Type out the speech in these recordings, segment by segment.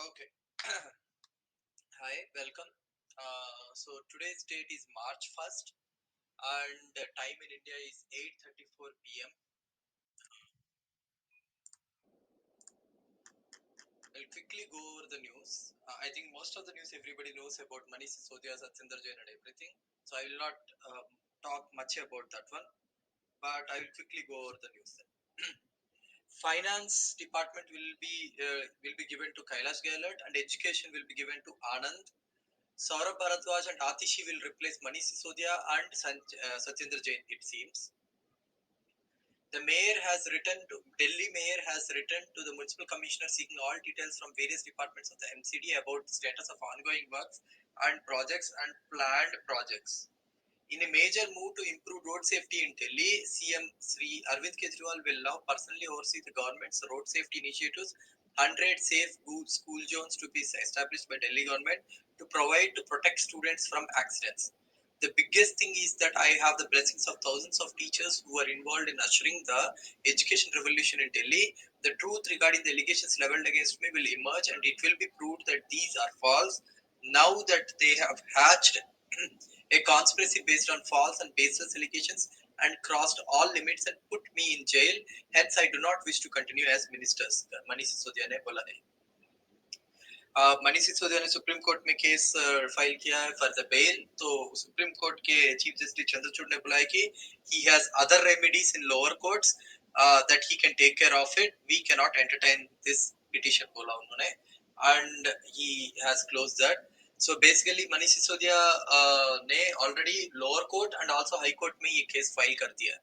Okay. Hi, welcome. So today's date is March 1st and the time in India is 8:34 p.m. I'll quickly go over the news. I think most of the news everybody knows about Manish Sisodia, Satyinder Jain and everything. So I will not talk much about that one, but I will quickly go over the news then. Finance department will be given to Kailash Gehlot and education will be given to Anand. Saurabh Bharadwaj and Atishi will replace Manish Sisodia and Satyinder Jain, it seems. The mayor has written to Delhi mayor has written to the municipal commissioner seeking all details from various departments of the MCD about the status of ongoing works and projects and planned projects. In a major move to improve road safety in Delhi, CM Sri Arvind Kejriwal will now personally oversee the government's road safety initiatives. 100 safe school zones to be established by Delhi government to provide to protect students from accidents. The biggest thing is that I have the blessings of thousands of teachers who are involved in ushering the education revolution in Delhi. The truth regarding the allegations leveled against me will emerge and it will be proved that these are false. Now that they have hatched a conspiracy based on false and baseless allegations and crossed all limits and put me in jail. Hence, I do not wish to continue as ministers. Manish Sisodia ने बोला है. मनीष सिसोदिया ने supreme court में case file किया है for the bell. तो supreme court के chief justice Chandrachud ने बोला है कि he has other remedies in lower courts that he can take care of it. We cannot entertain this petition बोला उन्होंने and he has closed that. So basically Manish Sisodia ने already lower court and also high court में ये case file कर दिया.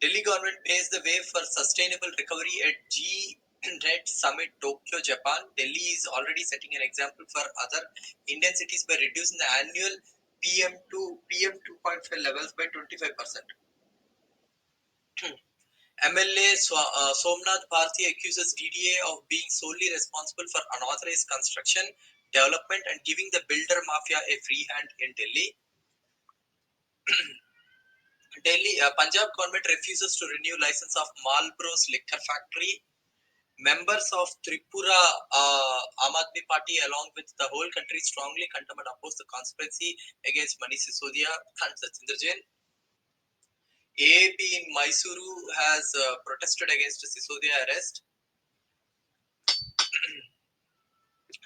Delhi government paves the way for sustainable recovery at G-Red Summit, Tokyo, Japan. Delhi is already setting an example for other Indian cities by reducing the annual PM2.5 levels by 25%. MLA Somnath Bharti accuses DDA of being solely responsible for unauthorized construction, development and giving the builder mafia a free hand in Delhi. Punjab government refuses to renew license of Marlboro's liquor factory. Members of Tripura Aam Aadmi Party along with the whole country strongly condemn and oppose the conspiracy against Manish Sisodia and Satyinder Jain. AAP in Mysuru has protested against Sisodia arrest.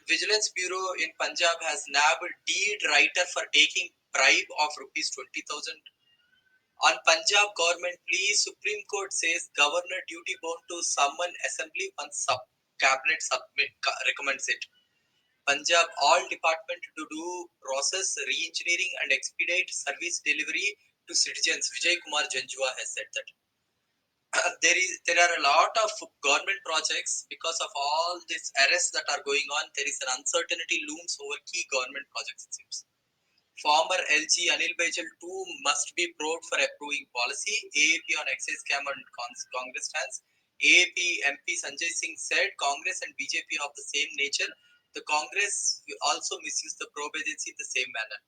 Vigilance Bureau in Punjab has nabbed deed writer for taking bribe of rupees 20,000. On Punjab government plea, Supreme Court says governor duty bound to summon assembly once cabinet recommends it. Punjab all department to do process re-engineering and expedite service delivery to citizens. Vijay Kumar Janjua has said that. There are a lot of government projects because of all these arrests that are going on. There is an uncertainty looms over key government projects. It seems. Former LG Anil Baijal too must be probed for approving policy. AAP on excise scam and Congress stands. AAP MP Sanjay Singh said Congress and BJP of the same nature. The Congress also misuse the probe agency in the same manner.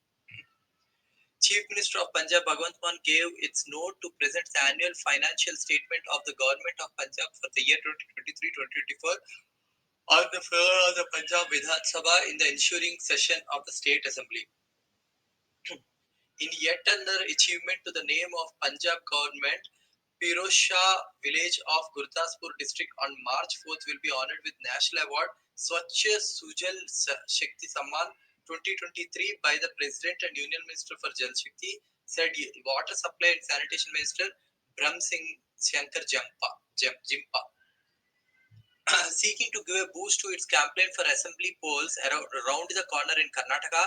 Chief Minister of Punjab Bhagwant Mann gave its note to present the annual financial statement of the government of Punjab for the year 2023-2024 on the floor of the Punjab Vidhan Sabha in the ensuing session of the State Assembly. In yet another achievement to the name of Punjab government, Pirosha village of Gurdaspur district on March 4th will be honoured with National Award Swachh Sujal Shakti Samman 2023 by the President and Union Minister for Jal Shakti, said Water Supply and Sanitation Minister Brahm Singh Shankar Jimpa. Seeking to give a boost to its campaign for assembly polls around the corner in Karnataka,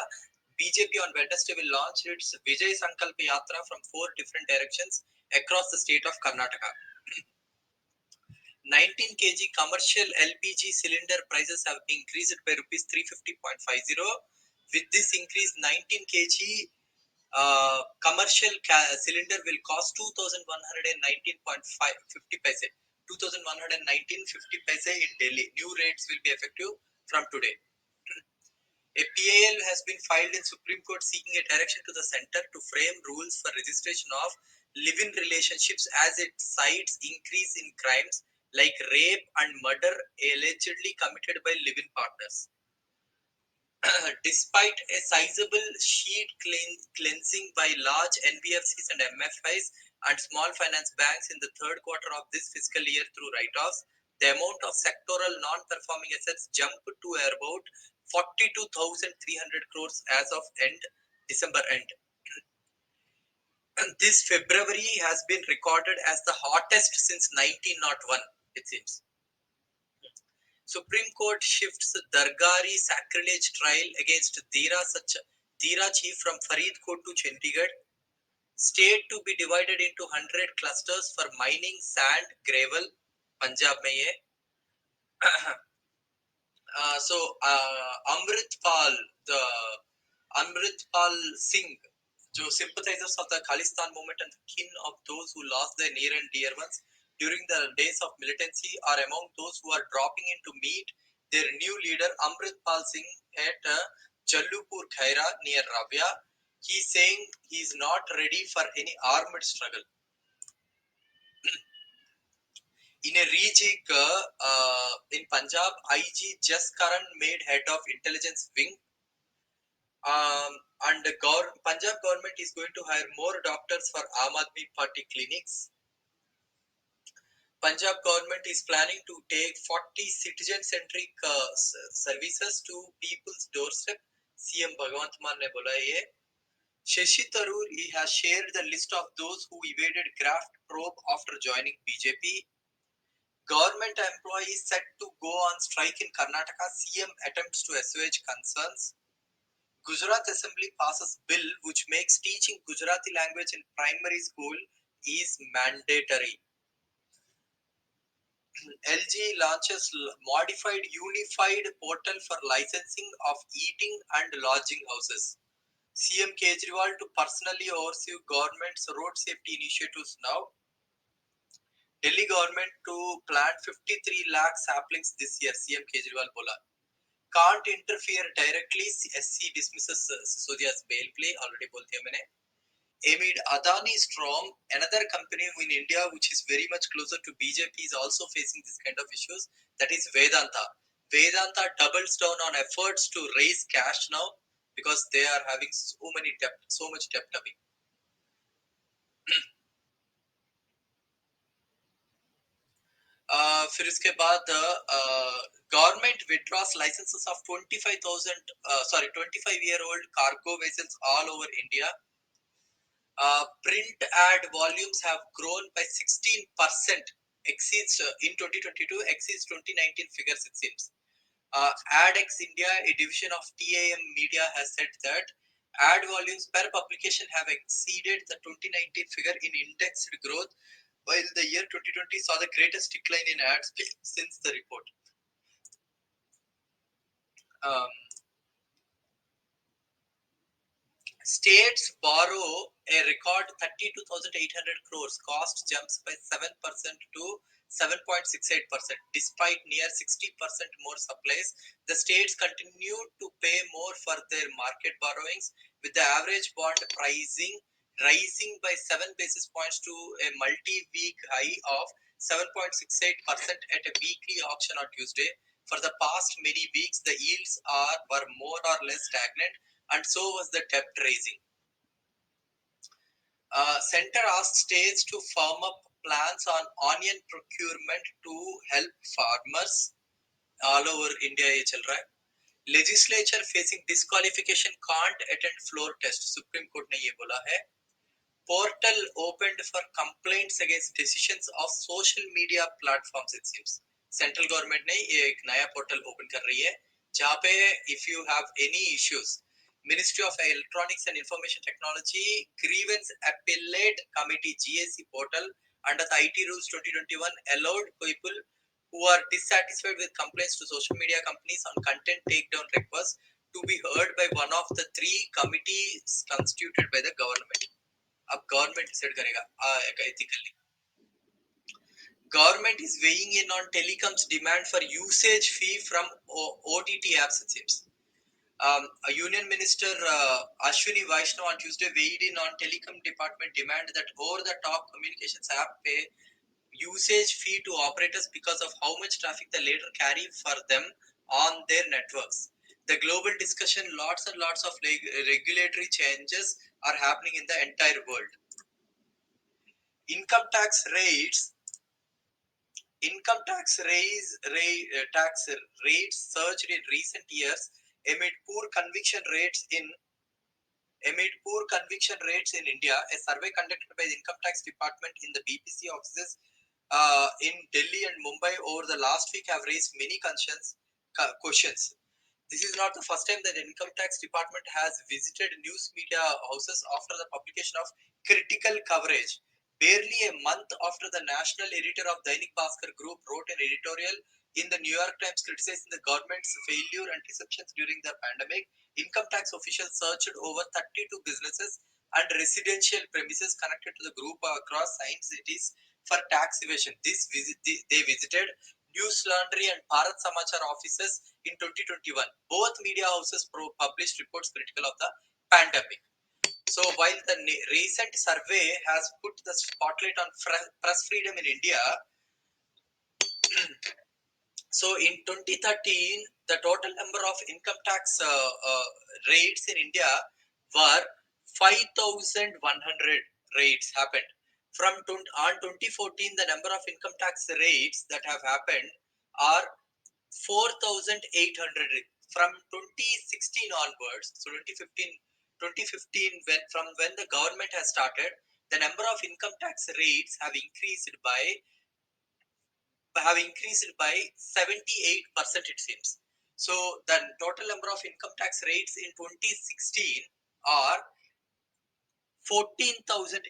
BJP on Wednesday will launch its Vijay Sankalp Yatra from 4 different directions across the state of Karnataka. 19 kg commercial LPG cylinder prices have been increased by rupees 350.50. With this increase, 19 kg commercial cylinder will cost 2,119.50 paise. 2,119.50 paise in Delhi. New rates will be effective from today. A PAL has been filed in Supreme Court seeking a direction to the centre to frame rules for registration of live-in relationships as it cites increase in crimes like rape and murder allegedly committed by live-in partners. Despite a sizable sheet cleansing by large NBFCs and MFIs and small finance banks in the third quarter of this fiscal year through write-offs, the amount of sectoral non-performing assets jumped to about 42,300 crores as of December end. This February has been recorded as the hottest since 1901, it seems. Supreme Court shifts Dargari sacrilege trial against Dira chief from Faridkot to Chandigarh. State to be divided into 100 clusters for mining sand, gravel, Punjab में ये. Amritpal, the Amritpal Singh, जो sympathizers of the Khalistan movement and the kin of those who lost their near and dear ones during the days of militancy, are among those who are dropping in to meet their new leader Amritpal Singh at Jallupur Khaira near Rabia. He is saying he is not ready for any armed struggle. In a rejig in Punjab, IG Jaskaran made head of intelligence wing. And the Punjab government is going to hire more doctors for Aam Aadmi Party clinics. Punjab government is planning to take 40 citizen-centric services to people's doorstep. CM Bhagwant Mann ने बोला ये. Shashi Tharoor he has shared the list of those who evaded graft probe after joining BJP. Government employees set to go on strike in Karnataka. CM attempts to assuage concerns. Gujarat Assembly passes bill which makes teaching Gujarati language in primary school is mandatory. LG launches modified unified portal for licensing of eating and lodging houses. CM Kejriwal to personally oversee government's road safety initiatives now. Delhi government to plant 53 lakh saplings this year, CM Kejriwal bola. Can't interfere directly, SC dismisses Sisodia's bail play, already bolte hai maine. Amid Adani Storm, another company in India which is very much closer to BJP is also facing this kind of issues, that is Vedanta. Vedanta doubles down on efforts to raise cash now because they are having so much debt having. फिर इसके बाद government withdraws licenses of 25-year-old cargo vessels all over India. Print ad volumes have grown by 16%, exceeds in 2022 exceeds 2019 figures it seems. AdX India, a division of TAM Media, has said that ad volumes per publication have exceeded the 2019 figure in indexed growth, while the year 2020 saw the greatest decline in ads since the report. States borrow a record 32,800 crores. Cost jumps by 7% to 7.68%. Despite near 60% more supplies, the states continue to pay more for their market borrowings, with the average bond pricing rising by 7 basis points to a multi-week high of 7.68% at a weekly auction on Tuesday. For the past many weeks, the yields were more or less stagnant, and so was the debt raising. Center asked states to firm up plans on onion procurement to help farmers all over India. Legislature facing disqualification can't attend floor test. Supreme Court ने ये बोला है. Portal opened for complaints against decisions of social media platforms it seems. Central government ने ये एक नया portal open कर रही है जहाँ पे if you have any issues, Ministry of Electronics and Information Technology Grievance Appellate Committee GAC portal under the IT Rules 2021 allowed people who are dissatisfied with complaints to social media companies on content takedown requests to be heard by one of the 3 committees constituted by the government. अब government decide करेगा ethically. Government is weighing in on telecom's demand for usage fee from OTT apps, it seems. A Union Minister Ashwini Vaishnaw on Tuesday weighed in on telecom department demand that over-the-top communications app pay usage fee to operators because of how much traffic they later carry for them on their networks. The global discussion, lots and lots of regulatory changes are happening in the entire world. Income tax rates tax rates surged in recent years amid poor conviction rates in India. A survey conducted by the Income Tax Department in the BPC offices in Delhi and Mumbai over the last week have raised many questions. This is not the first time that the Income Tax Department has visited news media houses after the publication of critical coverage. Barely a month after the national editor of Dainik Bhaskar Group wrote an editorial in the New York Times criticizing the government's failure and deceptions during the pandemic, income tax officials searched over 32 businesses and residential premises connected to the group across 9 cities for tax evasion. They visited News Laundry and Bharat Samachar offices in 2021. Both media houses published reports critical of the pandemic. So while the recent survey has put the spotlight on press freedom in India, so in 2013, the total number of income tax rates in India were 5,100 rates happened. On 2014, the number of income tax rates that have happened are 4,800. From 2016 onwards, so 2015 when the government has started, the number of income tax rates have increased by 78%, it seems. So the total number of income tax rates in 2016 are 14,800,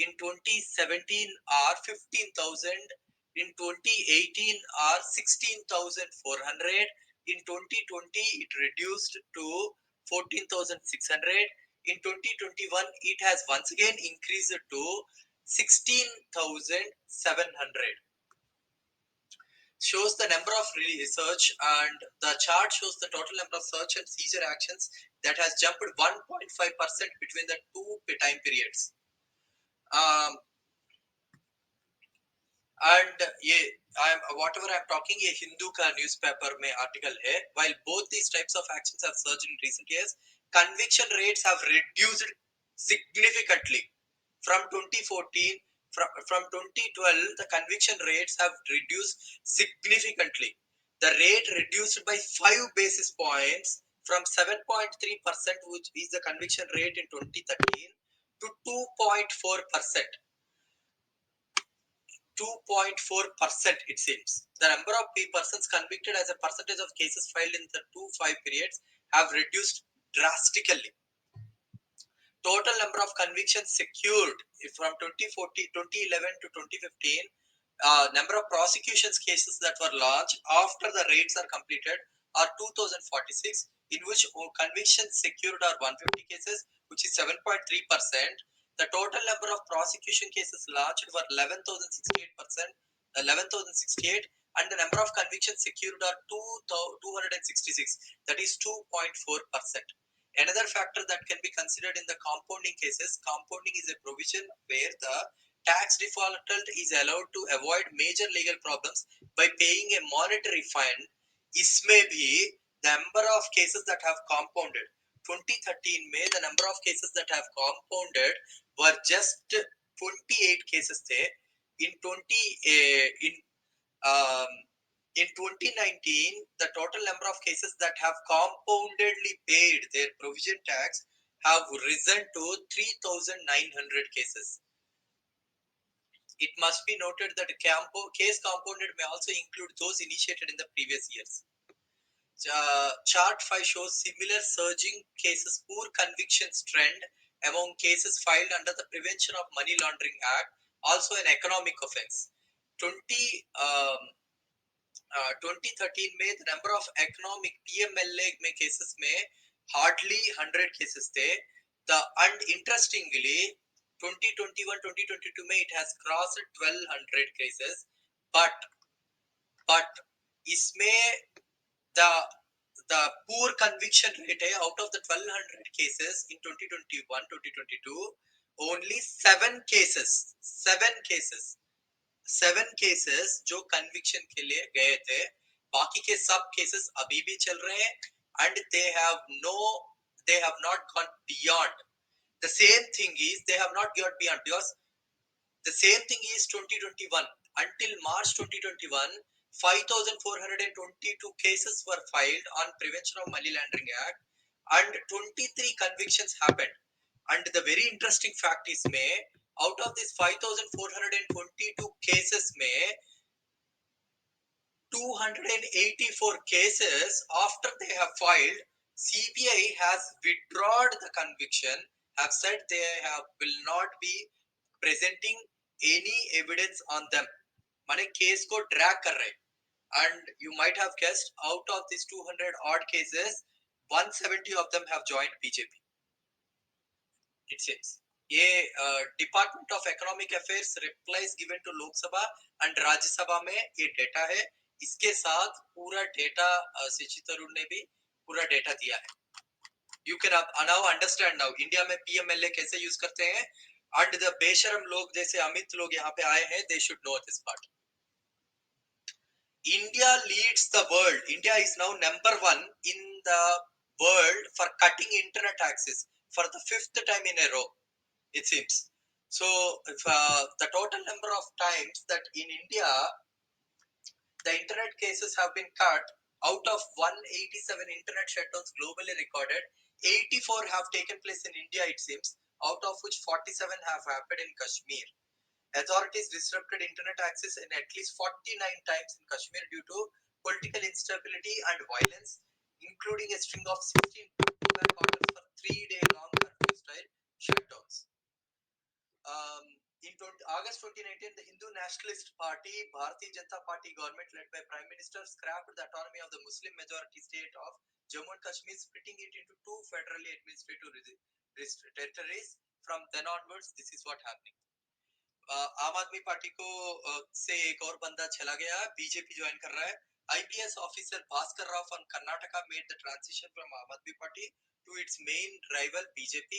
in 2017 are 15,000, in 2018 are 16,400, in 2020 it reduced to 14,600, in 2021 it has once again increased to 16,700. Shows the number of search, and the chart shows the total number of search and seizure actions that has jumped 1.5% between the two time periods. And whatever I'm talking, a Hindu ka newspaper mein article hai. While both these types of actions have surged in recent years, conviction rates have reduced significantly. From 2014, from 2012, the conviction rates have reduced significantly. The rate reduced by 5 basis points from 7.3%, which is the conviction rate in 2013, to 2.4%. 2.4%, it seems. The number of persons convicted as a percentage of cases filed in the 2-5 periods have reduced drastically. Total number of convictions secured from 2011 to 2015, number of prosecutions cases that were launched after the raids are completed are 2046, in which convictions secured are 150 cases, which is 7.3%. The total number of prosecution cases launched were 11,068, and the number of convictions secured are 266, that is 2.4%. Another factor that can be considered in the compounding cases, compounding is a provision where the tax defaulter is allowed to avoid major legal problems by paying a monetary fine. इसमें भी the number of cases that have compounded 2013 में the number of cases that have compounded were just 28 cases थे. In 2019, the total number of cases that have compoundedly paid their provision tax have risen to 3,900 cases. It must be noted that case compounded may also include those initiated in the previous years. Chart 5 shows similar surging cases, poor convictions trend among cases filed under the Prevention of Money Laundering Act, also an economic offense. 2013 में the number of economic PMLA में cases में hardly 100 cases थे. And interestingly, 2021-2022 में it has crossed 1,200 cases, but इसमें the poor conviction rate है, out of the 1,200 cases in 2021-2022, only 7 cases 7 cases जो conviction के लिए गए थे, बाकी के सब केसेस अभी भी चल रहे हैं and they have not gone beyond. The same thing is they have not gone beyond because the same thing is 2021 until March 2021 5,422 cases were filed on Prevention of Money Laundering Act and 23 convictions happened. And the very interesting fact is out of these 5,422 cases 284 cases after they have filed, CBI has withdrawn the conviction, have said they will not be presenting any evidence on them. माने case को drag कर रहे. And you might have guessed, out of these 200 odd cases 170 of them have joined BJP, it seems. ये department of economic affairs replies given to Lok Sabha and Rajya Sabha में ये data है. इसके साथ पूरा डेटा शशि तरूर ने भी पूरा डेटा दिया है. You can now understand now India में पीएमएलए कैसे यूज करते हैं. एंड द बेशरम लोग जैसे अमित लोग यहाँ पे आए हैं, they should know this part. India leads the world. India is now number 1 in the world for cutting internet access for the 5th time in a row, it seems. So if, the total number of times that in India the internet cases have been cut, out of 187 internet shutdowns globally recorded, 84 have taken place in India, it seems, out of which 47 have happened in Kashmir. Authorities disrupted internet access in at least 49 times in Kashmir due to political instability and violence, including a string of 16 back orders for 3-day long curfew style shutdowns. In August 2019, the Hindu Nationalist Party, Bharatiya Janata Party government led by Prime Minister scrapped the autonomy of the Muslim majority state of Jammu and Kashmir, splitting it into 2 federally administrative territories. From then onwards, this is what happening. आम आदमी party को से एक और बंदा चला गया, BJP join कर रहा है. IPS officer Bhaskar Rao from Karnataka made the transition from Aam Aadmi Party to its main rival BJP.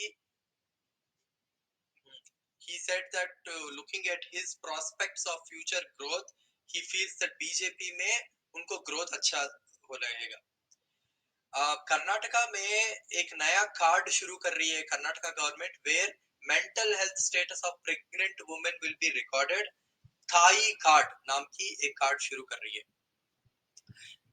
He said that looking at his prospects of future growth, he feels that BJP में उनको growth अच्छा हो रहेगा. कर्नाटका में एक नया card शुरू कर रही है Karnataka government, where mental health status of pregnant women will be recorded. Thayi card नाम की एक कार्ड शुरू कर रही है.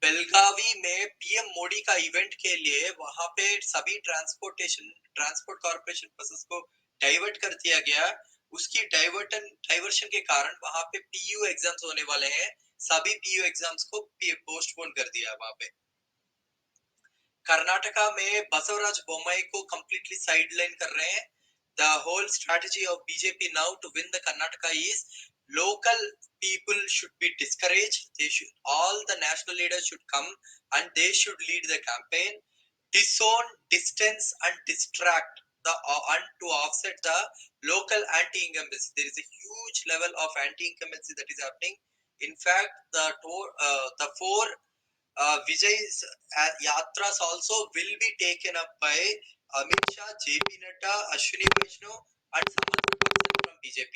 बेलगावी में पीएम मोदी का इवेंट के लिए वहां पे सभी ट्रांसपोर्ट कॉर्पोरेशन बसेस को डाइवर्ट कर दिया गया. उसकी डाइवर्शन के कारण वहां पे पीयू एग्जाम्स होने वाले हैं. सभी पीयू एग्जाम्स को पोस्टपोन कर दिया. वहां पे कर्नाटका में बसवराज बोम्मई को कंप्लीटली साइडलाइन कर रहे हैं. The whole strategy of BJP now to win the Karnataka is local people should be discouraged. All the national leaders should come and they should lead the campaign. Disown, distance, and distract and to offset the local anti-incumbency. There is a huge level of anti-incumbency that is happening. In fact, the 4 Vijay's yatras also will be taken up by Amit Shah, JP Nadda, Ashwini Vaishnav, and some other person from BJP.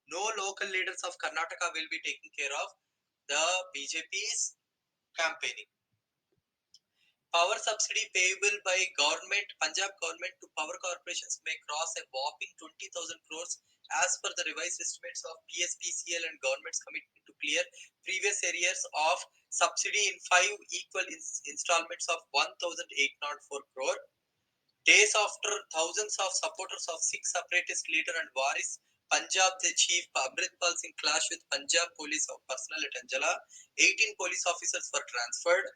No local leaders of Karnataka will be taking care of the BJP's campaigning. Power subsidy payable by government, Punjab government to power corporations may cross a whopping 20,000 crores as per the revised estimates of PSPCL and government's commitment to clear previous arrears of subsidy in 5 equal installments of 1,804 crore. Days after thousands of supporters of Sikh separatist leader and Waris Punjab the chief Amritpal Singh clash with Punjab police personnel at Anjala, 18 police officers were transferred.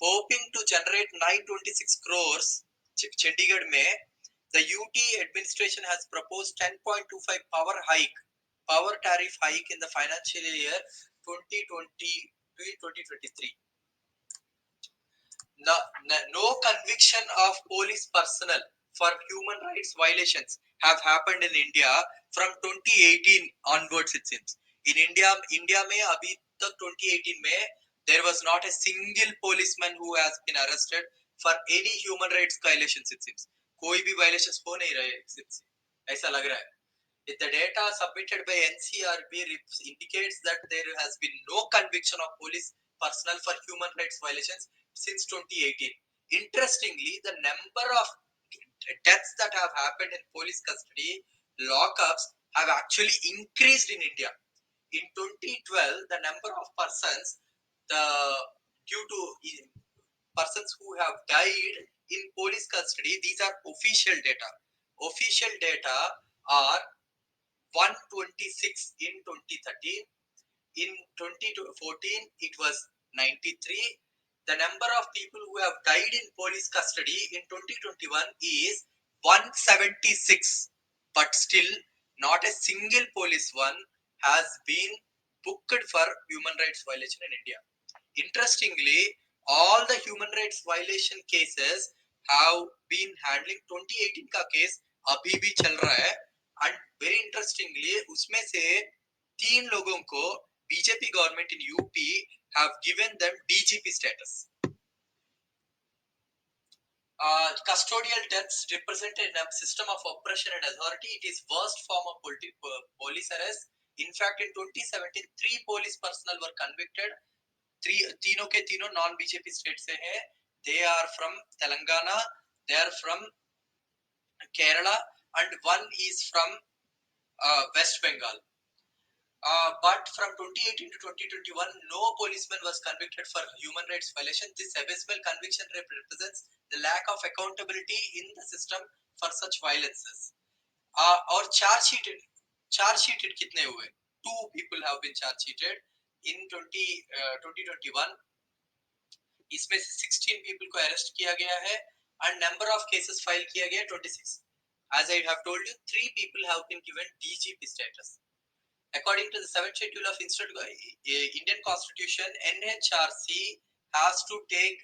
Hoping to generate 926 crores, Chandigarh mein, the UT administration has proposed 10.25 power tariff hike in the financial year 2020-2023. No conviction of police personnel for human rights violations have happened in India from 2018 onwards, it seems. In India में अभी तक 2018 में there was not a single policeman who has been arrested for any human rights violations, it seems. कोई भी violations हो नहीं रहे, it seems. ऐसा लग रहा है. The data submitted by NCRB indicates that there has been no conviction of police personnel for human rights violations since 2018. Interestingly, the number of deaths that have happened in police custody lockups have actually increased in India. In 2012, the number of persons the due to persons who have died in police custody, these are official data. Official data are 126 in 2013. In 2014, it was 93. The number of people who have died in police custody in 2021 is 176. But still, not a single police one has been booked for human rights violation in India. Interestingly, all the human rights violation cases have been handling 2018 का case अभी भी चल रहा है and very interestingly उसमें से 3 लोगों को BJP government in UP have given them DGP status. Custodial deaths represent a system of oppression and authority. It is worst form of police arrest. In fact, in 2017, 3 police personnel were convicted. तीनों के तीनों non BJP state से हैं. They are from Telangana, they are from Kerala, and one is from West Bengal. But from 2018 to 2021, no policeman was convicted for human rights violation. This abysmal conviction rate represents the lack of accountability in the system for such violences. और charge sheeted कितने हुए? 2 people have been charge sheeted in 2021. इसमें से 16 people को arrest किया गया है and number of cases file किया गया 26. As I have told you, 3 people have been given DGP status. According to the 7th schedule of Indian Constitution, NHRC has to take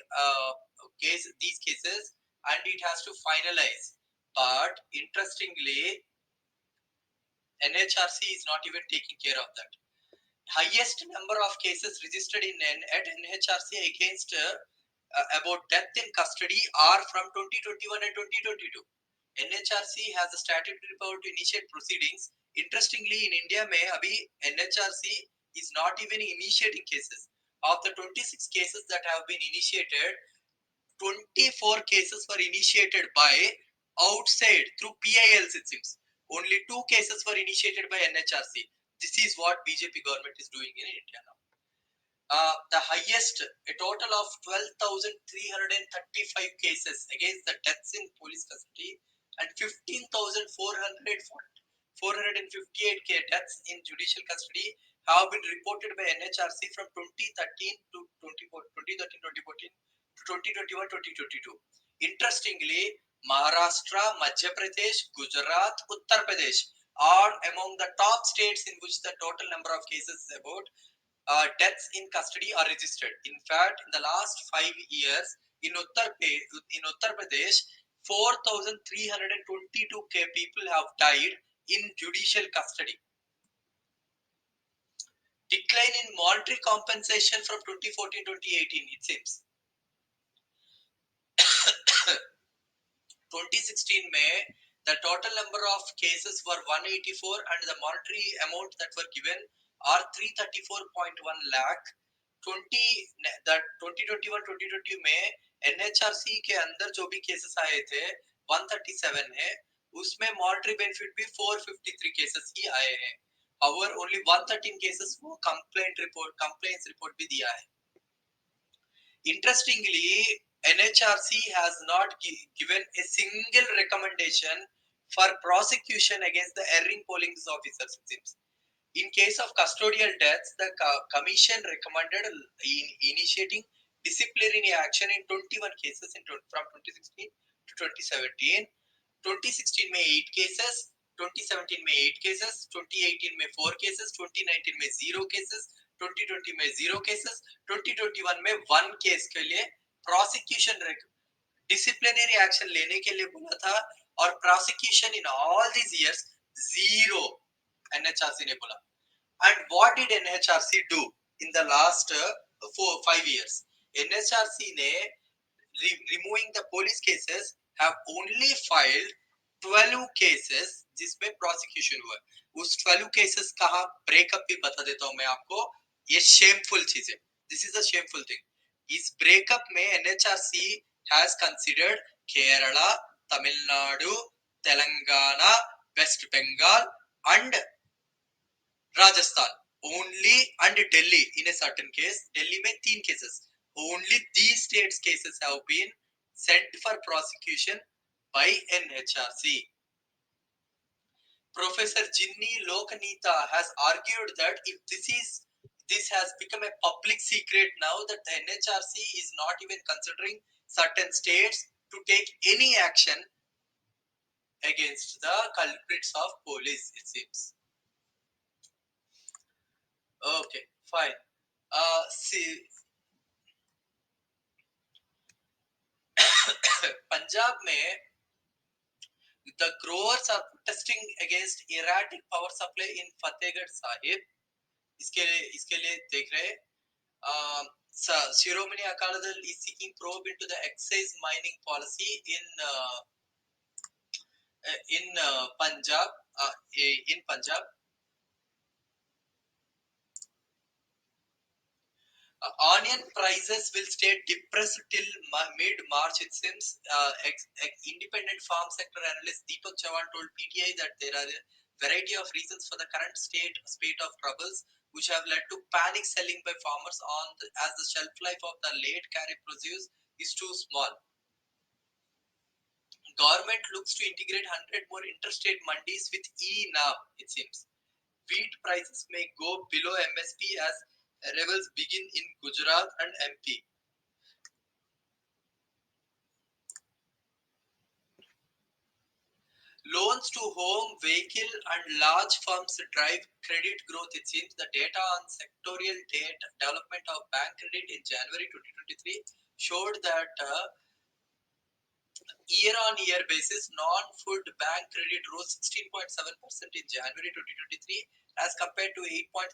these cases and it has to finalize. But interestingly, NHRC is not even taking care of that. Highest number of cases registered at NHRC against about death in custody are from 2021 and 2022. NHRC has a statutory power to initiate proceedings. Interestingly, in India, NHRC is not even initiating cases. Of the 26 cases that have been initiated, 24 cases were initiated by outside through PILs, it seems. Only 2 cases were initiated by NHRC. This is what BJP government is doing in India now. The highest, a total of 12,335 cases against the deaths in police custody and 15,458 deaths in judicial custody have been reported by NHRC from 2013 to 2014 to 2021-2022. Interestingly, Maharashtra, Madhya Pradesh, Gujarat, Uttar Pradesh are among the top states in which the total number of cases is about deaths in custody are registered. In fact, in the last 5 years, in Uttar Pradesh, 4,322 people have died in judicial custody. Decline in monetary compensation from 2014-2018, it seems. 2016 May, the total number of cases were 184 and the monetary amount that were given are 334.1 lakh. 2021-2022 में NHRC के अंदर जो भी cases आए थे 137 है, उसमें monetary benefit भी 453 केसेस ही आए हैं. However, only 113 cases को complaints report भी दिया है. Interestingly, NHRC has not given a single recommendation for prosecution against the erring polling officers, it seems. In case of custodial deaths, the commission recommended initiating disciplinary action in 21 cases from 2016 to 2017. 2016 में 8 cases, 2017 में 8 cases, 2018 में 4 cases, 2019 में 0 cases, 2020 में 0 cases, 2021 में 1 case के लिए prosecution disciplinary action लेने के लिए बोला था और prosecution in all these years 0 NHRC ने बोला. And what did NHRC do in the last 4-5 years? NHRC ने removing the police cases have only filed 12 cases जिसमें प्रोसिक्यूशन हुआ है। उस 12 केसेस का ब्रेकअप भी बता देता हूं मैं आपको। ये शेमफुल चीज है, this is a shameful thing. इस ब्रेकअप में NHRC has considered Kerala, Tamil Nadu, Telangana, West Bengal and Rajasthan only and Delhi in a certain case। Delhi में 3 cases, only these states cases have been sent for prosecution by NHRC। Professor Jinni Lokanita has argued that if this has become a public secret now, that the NHRC is not even considering certain states to take any action against the culprits of police, it seems। Okay, fine। See, Punjab में the growers are protesting against erratic power supply in Fatehgarh Sahib. इसके लिए देख रहे Shiromani Akala Dal is seeking probe into the excise mining policy in Punjab in Punjab। Onion prices will stay depressed till mid-March, it seems। Independent farm sector analyst Deepak Chavan told PTI that there are a variety of reasons for the current spate of troubles, which have led to panic selling by farmers as the shelf life of the late kharif produce is too small। Government looks to integrate 100 more interstate mandis with e-NAM, it seems। Wheat prices may go below MSP as arrivals begin in Gujarat and MP। Loans to home, vehicle and large firms drive credit growth, it seems। The data on sectorial development of bank credit in January 2023 showed that year-on-year basis, non-food bank credit rose 16.7% in January 2023 as compared to 8.3%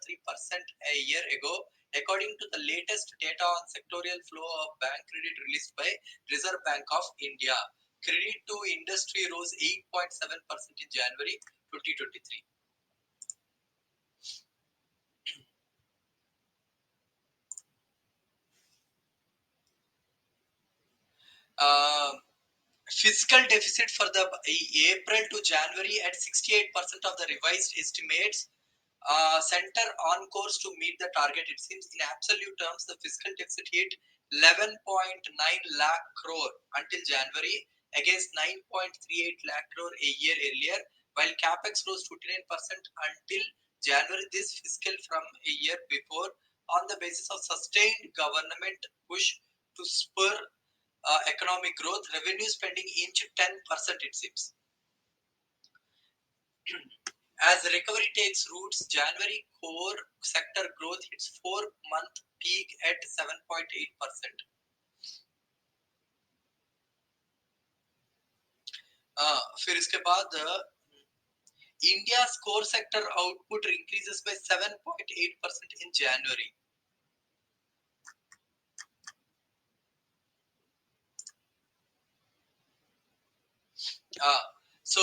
a year ago, according to the latest data on sectorial flow of bank credit released by Reserve Bank of India। Credit to industry rose 8.7% in January 2023। Fiscal deficit for the April to January at 68% of the revised estimates, center on course to meet the target, it seems। In absolute terms, the fiscal deficit hit 11.9 lakh crore until January against 9.38 lakh crore a year earlier, while capex rose 29% until January this fiscal from a year before, on the basis of sustained government push to spur economic growth. Revenue spending inched 10%, it seems। As recovery takes roots, January core sector growth hits 4-month peak at 7.8%। फिर इसके बाद India's core sector output increases by 7.8% in January। So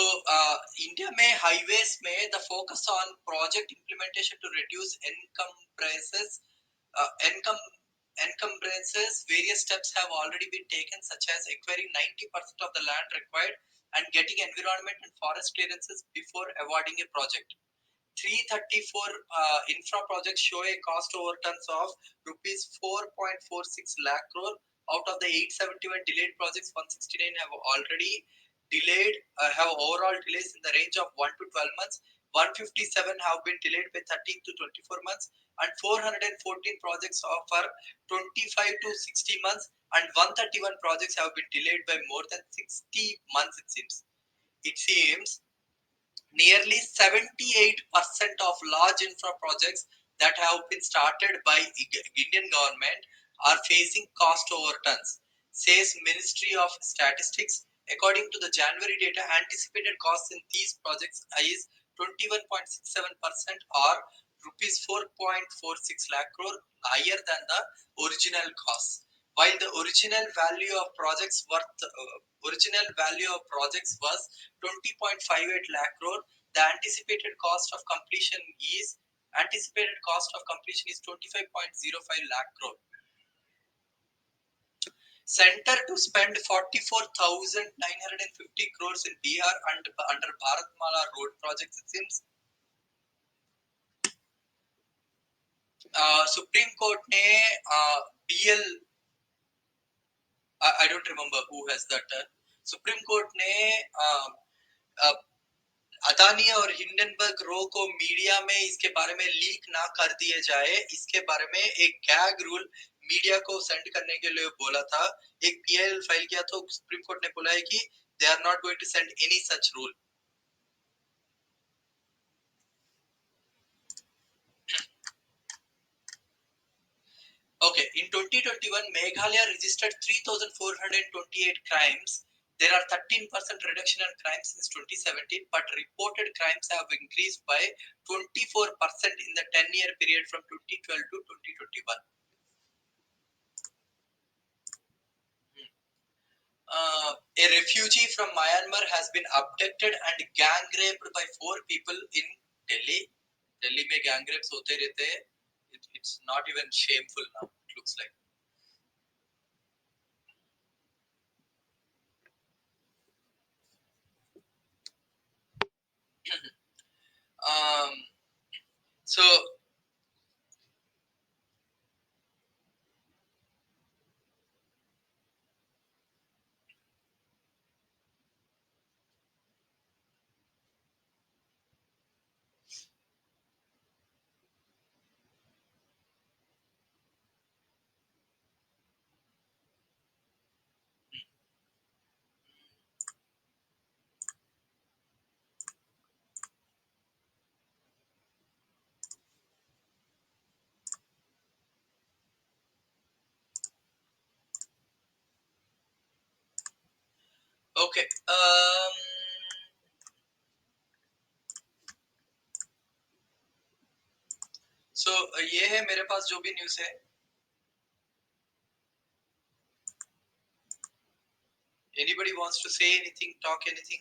India में highways में the focus on project implementation to reduce encumbrances, various steps have already been taken, such as acquiring 90% of the land required and getting environment and forest clearances before awarding a project। 334 infra projects show a cost overruns of rupees 4.46 lakh crore. Out of the 871 delayed projects, 169 have already delayed, have overall delays in the range of 1 to 12 months. 157 have been delayed by 13 to 24 months, and 414 projects offer 25 to 60 months, and 131 projects have been delayed by more than 60 months, it seems। It seems nearly 78% of large infra projects that have been started by Indian government are facing cost overruns, says Ministry of Statistics। According to the January data, anticipated costs in these projects is 21.67% or rupees 4.46 lakh crore higher than the original costs। while the original value of projects was 20.58 lakh crore. The anticipated cost of completion is 25.05 lakh crore. Center to spend 44,950 crores in Bihar under Bharatmala road projects. It seems Supreme Court ने BL I don't remember who has that. Supreme court ने अदानी और Hindenburg रो को media में इसके बारे में leak ना कर दिए जाए, इसके बारे में एक गैग रूल मीडिया को सेंड करने के लिए बोला था. एक पीएल फाइल किया तो सुप्रीम कोर्ट ने बोला है कि they are not going to send any such rule. Okay, in 2021, Meghalaya registered 3,428 crimes. There are 13% reduction in crimes since 2017, but reported crimes have increased by 24% in the 10-year period from 2012 to 2021. A refugee from Myanmar has been abducted and gang raped by 4 people in Delhi. Delhi में gang rapes होते रहते हैं. It's not even shameful now. It looks like. So okay. So ये है मेरे पास जो भी news है. Anybody wants to say anything, talk anything?